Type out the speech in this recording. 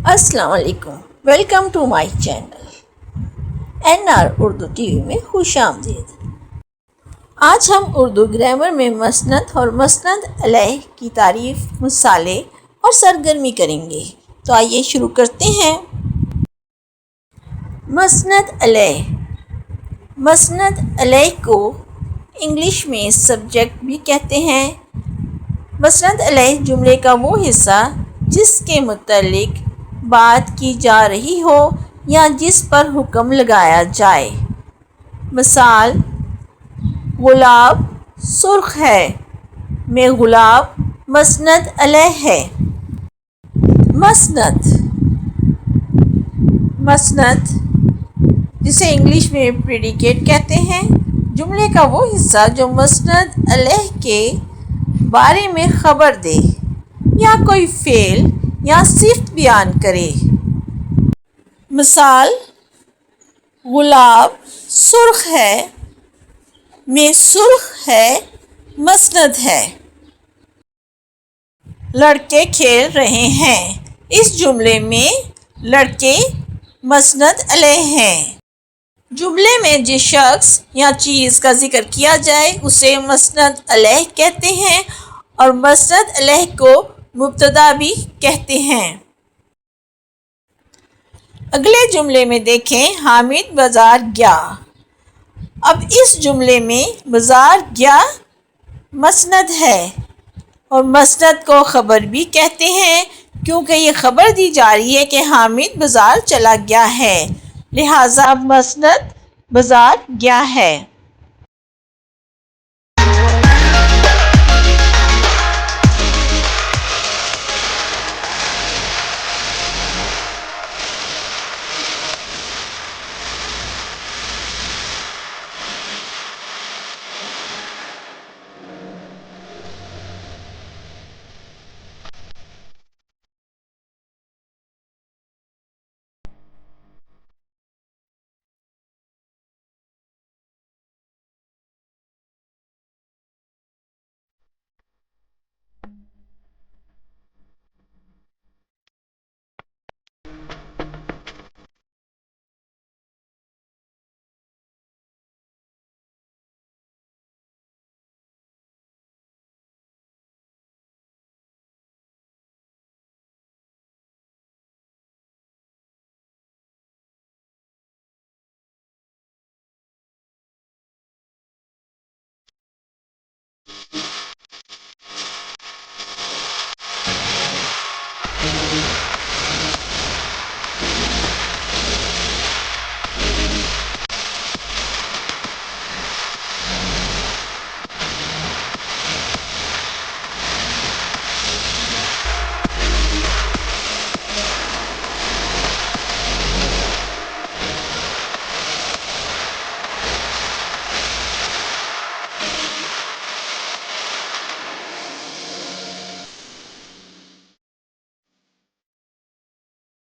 السلام علیکم، welcome to my channel N R Urdu T V میں خوش آمدید۔ آج ہم اردو گرامر میں مسند اور مسند علیہ کی تعریف، مثالیں اور سرگرمی کریں گے۔ تو آئیے شروع کرتے ہیں۔ مسند علیہ۔ مسند علیہ کو انگلش میں سبجیکٹ بھی کہتے ہیں۔ مسند علیہ جملے کا وہ حصہ جس کے متعلق بات کی جا رہی ہو یا جس پر حکم لگایا جائے۔ مثال: گلاب سرخ ہے، میں گلاب مسند علیہ ہے۔ مسند۔ مسند جسے انگلش میں پریڈیکیٹ کہتے ہیں، جملے کا وہ حصہ جو مسند علیہ کے بارے میں خبر دے یا کوئی فعل یا صفت بیان کرے۔ مثال: گلاب سرخ ہے، میں سرخ ہے مسند ہے۔ لڑکے کھیل رہے ہیں، اس جملے میں لڑکے مسند علیہ ہیں۔ جملے میں جس شخص یا چیز کا ذکر کیا جائے اسے مسند علیہ کہتے ہیں اور مسند علیہ کو مبتدا بھی کہتے ہیں۔ اگلے جملے میں دیکھیں، حامد بازار گیا۔ اب اس جملے میں بازار گیا مسند ہے اور مسند کو خبر بھی کہتے ہیں کیونکہ یہ خبر دی جا رہی ہے کہ حامد بازار چلا گیا ہے، لہٰذا اب مسند بازار گیا ہے۔